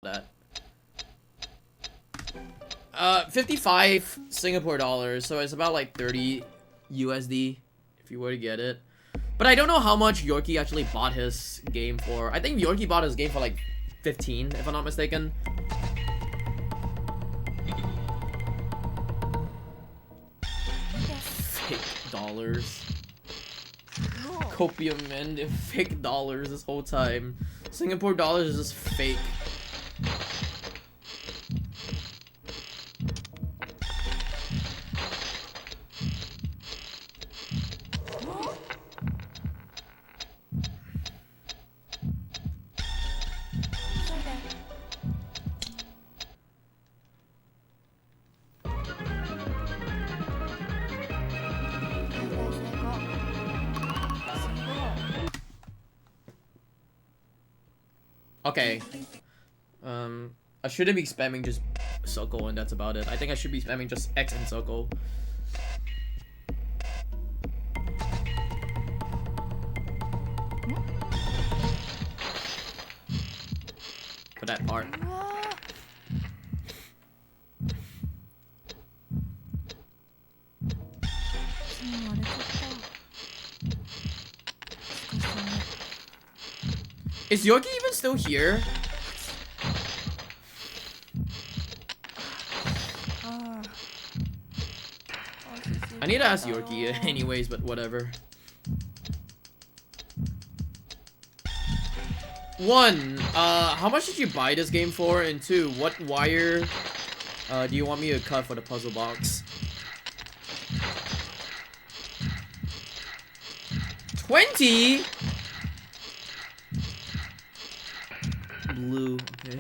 that. 55 Singapore dollars, so it's about like 30 USD if you were to get it. But I don't know how much Yorkie actually bought his game for. I think Yorkie bought his game for like 15, if I'm not mistaken. Fake dollars. Copium and fake dollars this whole time. Singapore dollars is just fake. Okay. I shouldn't be spamming just circle and that's about it. I think I should be spamming just X and circle. For that part. Is Yorkie even still here? I need to ask Yorkie anyways, but whatever. One, how much did you buy this game for? And two, what wire do you want me to cut for the puzzle box? 20? Blue, okay.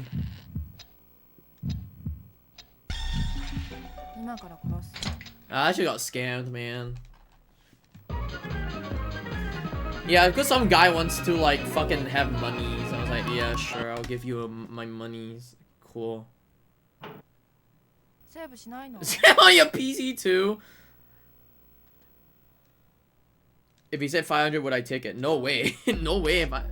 I actually got scammed, man. Yeah, because some guy wants to like fucking have money, so I was like, yeah, sure, I'll give you my monies. Cool. Save on your PC too? If he said 500, would I take it? No way. No way if I...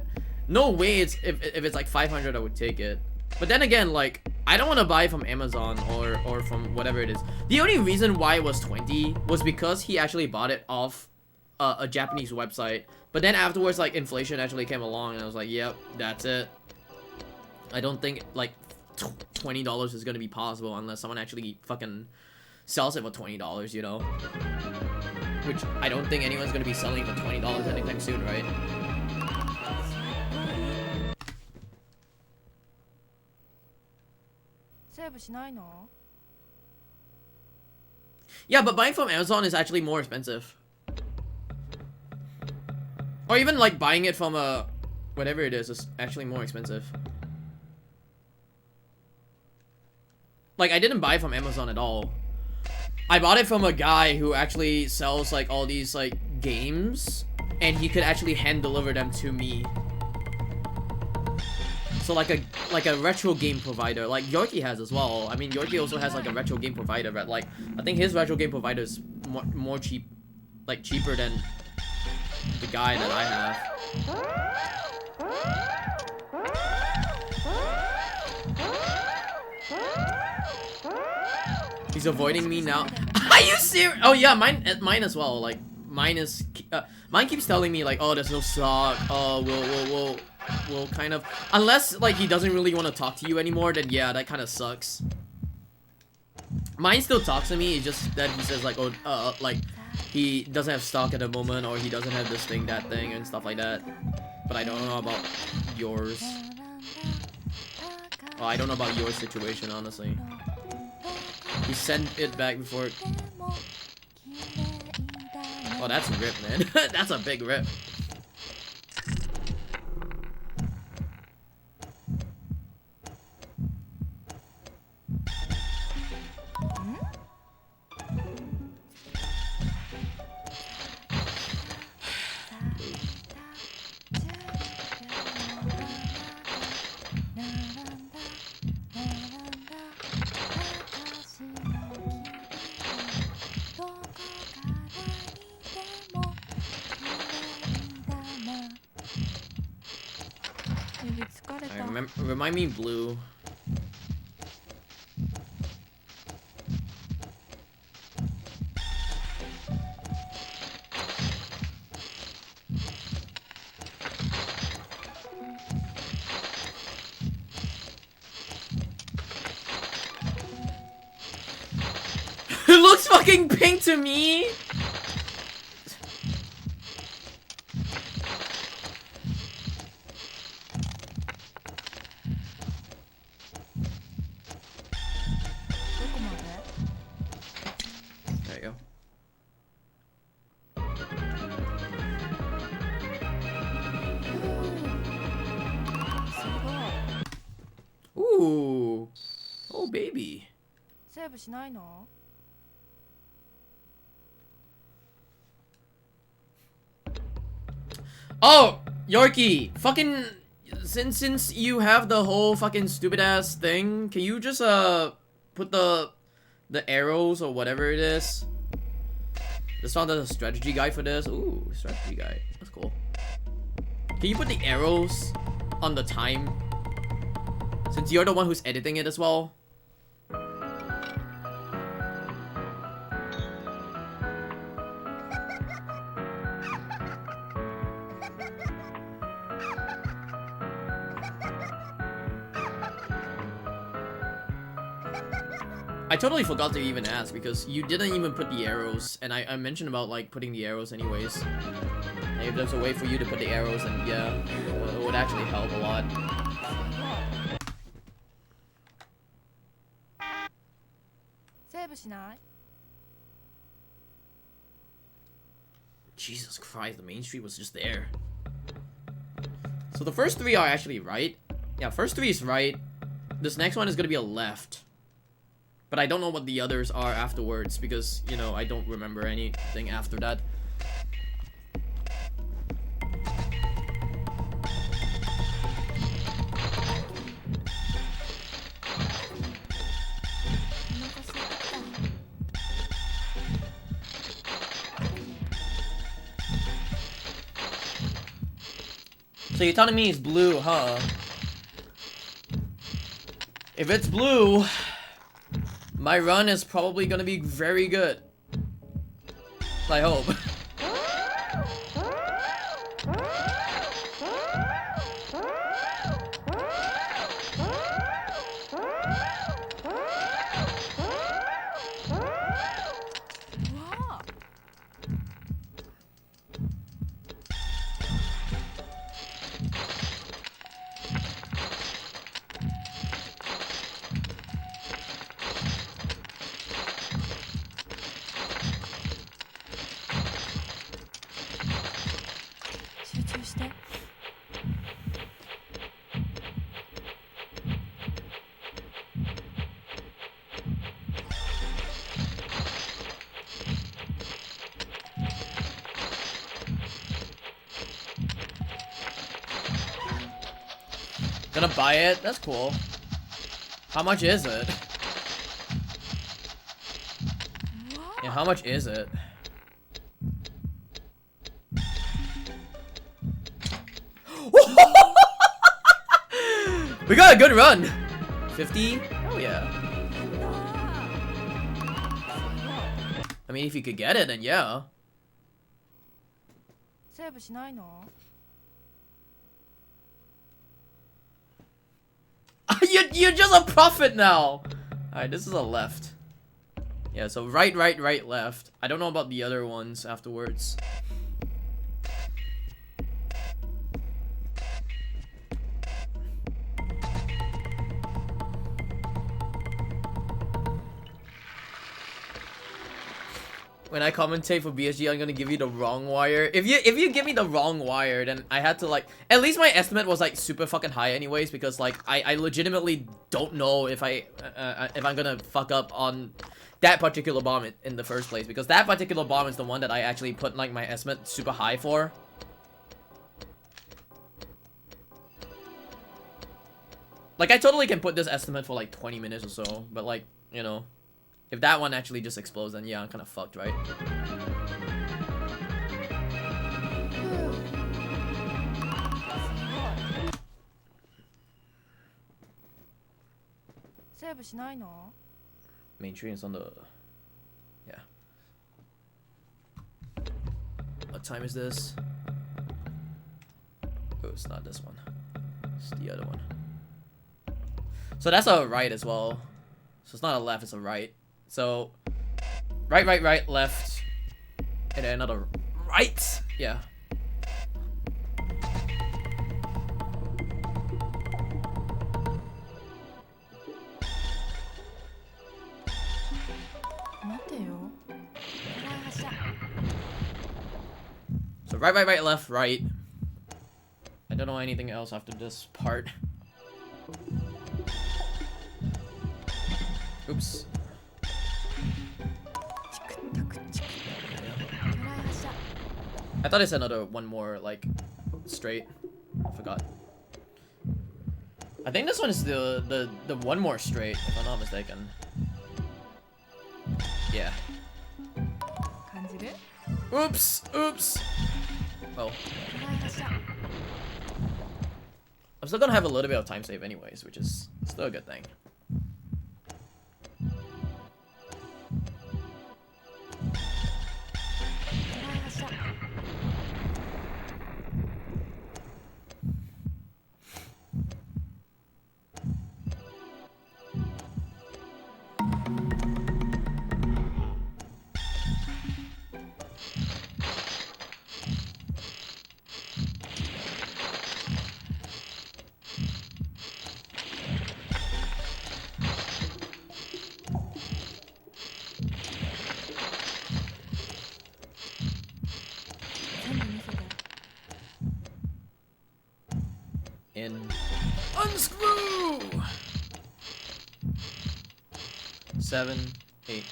No way if it's like 500, I would take it. But then again, like, I don't want to buy from Amazon or from whatever it is. The only reason why it was 20 was because he actually bought it off a Japanese website. But then afterwards, like, inflation actually came along and I was like, yep, that's it. I don't think, like, $20 is gonna be possible unless someone actually fucking sells it for $20, you know? Which I don't think anyone's gonna be selling for $20 anytime soon, right? Yeah, but buying from Amazon is actually more expensive. Or even like buying it from a whatever it is actually more expensive. Like, I didn't buy from Amazon at all. I bought it from a guy who actually sells like all these like games, and he could actually hand deliver them to me. So like a retro game provider, like Yorkie has as well. I mean, Yorkie also has like a retro game provider, but like I think his retro game provider is more cheap, like cheaper than the guy that I have. He's avoiding me now. Are you serious? Oh yeah, mine as well. Like mine keeps telling me like, oh, there's no stock. Oh, we'll kind of, unless like he doesn't really want to talk to you anymore, then yeah, that kind of sucks. Mine still talks to me. It's just that he says like, oh, like he doesn't have stock at the moment, or he doesn't have this thing, that thing, and stuff like that. But I don't know about yours. Oh, I don't know about your situation, honestly. He sent it back before. Oh, that's a rip, man. That's a big rip. Remind me blue. fucking ping to me? There you go. Ooh. Oh, baby. Oh, Yorkie, fucking since you have the whole fucking stupid ass thing, can you just put the arrows or whatever it is? This found a strategy guide for this. Ooh, strategy guide. That's cool. Can you put the arrows on the time? Since you're the one who's editing it as well. I totally forgot to even ask because you didn't even put the arrows, and I mentioned about like putting the arrows anyways. Like, if there's a way for you to put the arrows, and yeah, it would actually help a lot. Jesus Christ, the main street was just there. So the first three are actually right. Yeah, first three is right. This next one is gonna be a left. But I don't know what the others are afterwards because, you know, I don't remember anything after that. So you're telling me it's blue, huh? If it's blue, my run is probably gonna be very good. I hope. Gonna buy it? That's cool. How much is it? Yeah, how much is it? We got a good run! 50? Oh yeah. I mean, if you could get it, then yeah. You're just a prophet now! Alright, this is a left. Yeah, so right, left. I don't know about the other ones afterwards. When I commentate for BSG, I'm gonna give you the wrong wire. If you give me the wrong wire, then I had to like, at least my estimate was like super fucking high anyways, because like I legitimately don't know if I'm gonna fuck up on that particular bomb in the first place, because that particular bomb is the one that I actually put like my estimate super high for. Like I totally can put this estimate for like 20 minutes or so, but like, you know, if that one actually just explodes, then yeah, I'm kind of fucked, right? Main tree is on the... Yeah. What time is this? Oh, it's not this one. It's the other one. So that's a right as well. So it's not a left, it's a right. So Right, right, right, left. And then another right. Yeah. So right, right, right, left, right. I don't know anything else after this part. Oops. I thought it's another one more, like, straight. I forgot. I think this one is the one more straight, if I'm not mistaken. Yeah. Oops! Oops! Well. I'm still gonna have a little bit of time save anyways, which is still a good thing. In unscrew 7, 8.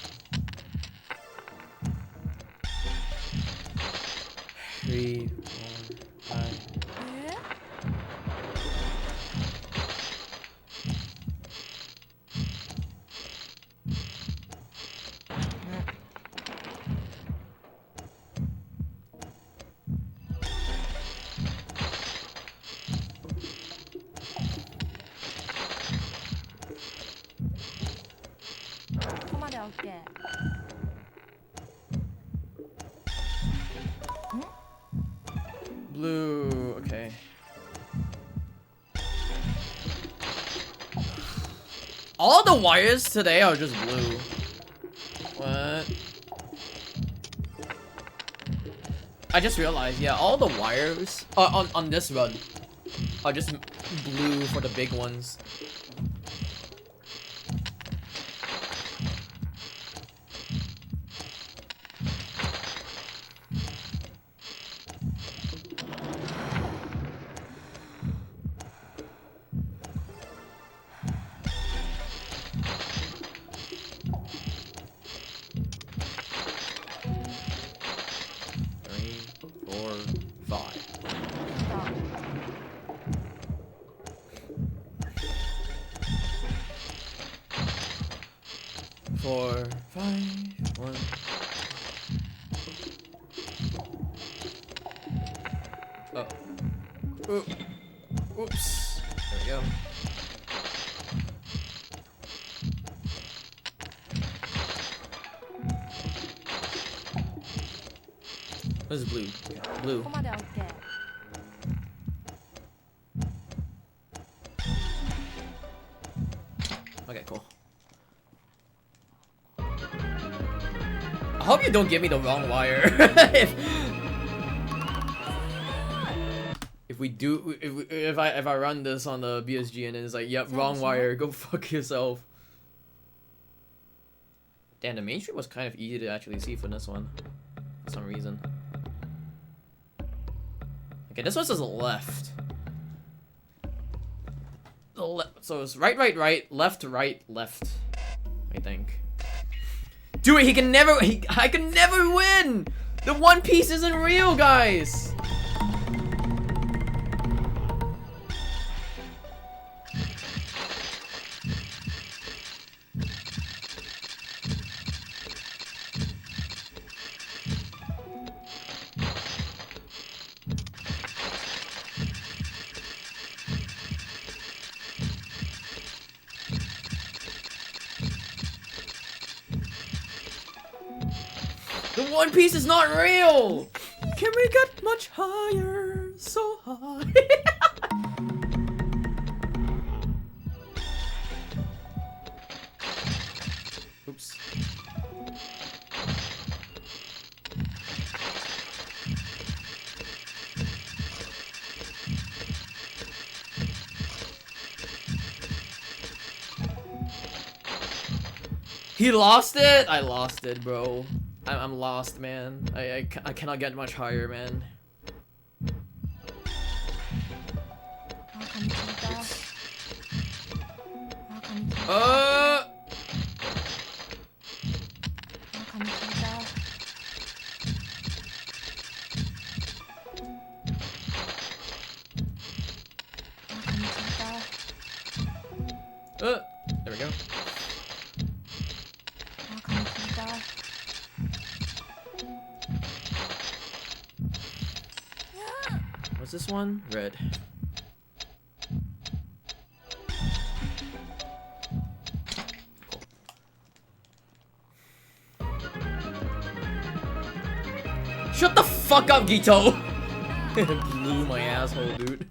3, 4, 5. Blue, okay. All the wires today are just blue. What? I just realized, yeah, all the wires on this run are just blue for the big ones. Four, five, 1. Oh. Oop. Oops. There we go. This is blue. Blue. Okay, cool. I hope you don't give me the wrong wire. if we do, if I run this on the BSG and it's like, yep, wrong wire, go fuck yourself. Damn, the main street was kind of easy to actually see for this one, for some reason. Okay, this one says left. So it's right, right, right, left, right, left. I think. Dude, I can never win! The One Piece isn't real, guys! The One Piece is not real! Can we get much higher? So high. Oops. He lost it? I lost it, bro. I'm lost, man. I cannot get much higher, man. There we go. What's this one? Red. Shut the fuck up, Gito! Blew my asshole, dude.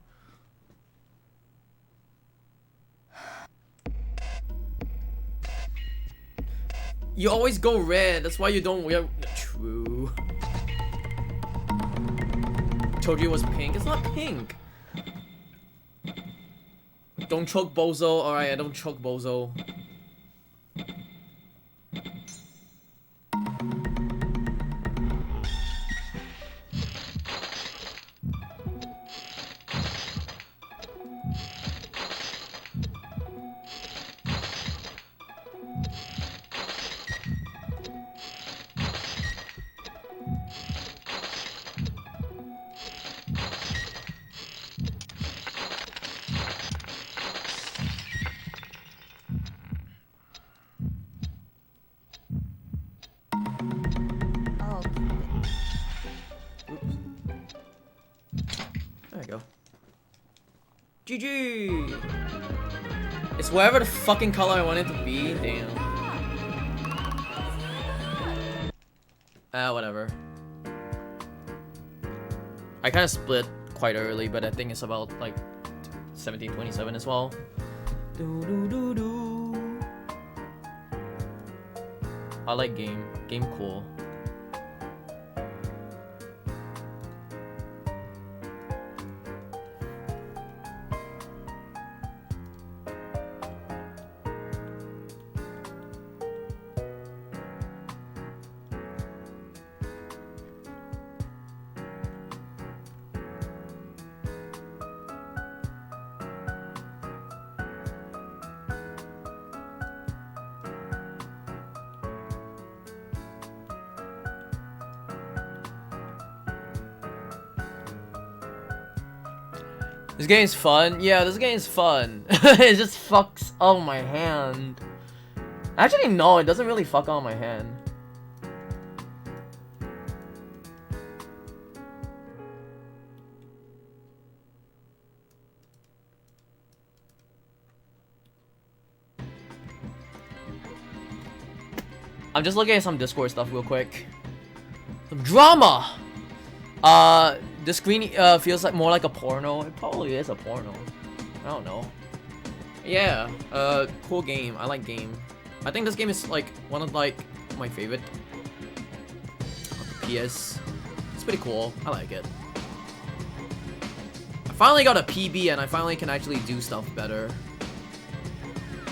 You always go red, that's why you don't wear. True. Told you it was pink. It's not pink. Don't choke Bozo. Alright, I don't choke Bozo. GG! It's whatever the fucking color I want it to be. Damn. Whatever. I kind of split quite early, but I think it's about like 1727 as well. I like game. Game cool. This game's fun. Yeah, this game's fun. It just fucks on my hand. Actually, no, it doesn't really fuck on my hand. I'm just looking at some Discord stuff real quick. Some drama! The screen feels like more like a porno. It probably is a porno. I don't know. Yeah, cool game. I like game. I think this game is like one of like my favorite of the PS. It's pretty cool. I like it. I finally got a PB and I finally can actually do stuff better.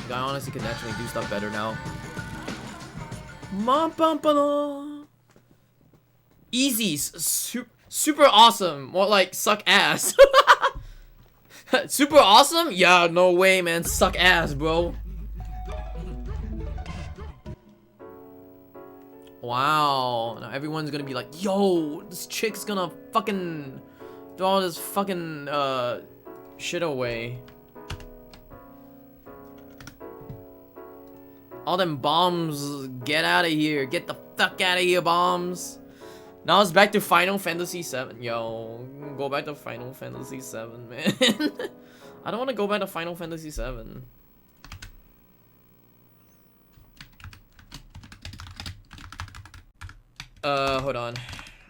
I honestly can actually do stuff better now. Easy, super awesome. More like suck ass. Super awesome? Yeah, no way, man. Suck ass, bro. Wow. Now everyone's gonna be like, yo, this chick's gonna fucking throw all this fucking shit away. All them bombs, get out of here. Get the fuck out of here, bombs. Now it's back to Final Fantasy 7. Yo, go back to Final Fantasy 7, man. I don't want to go back to Final Fantasy 7. Hold on.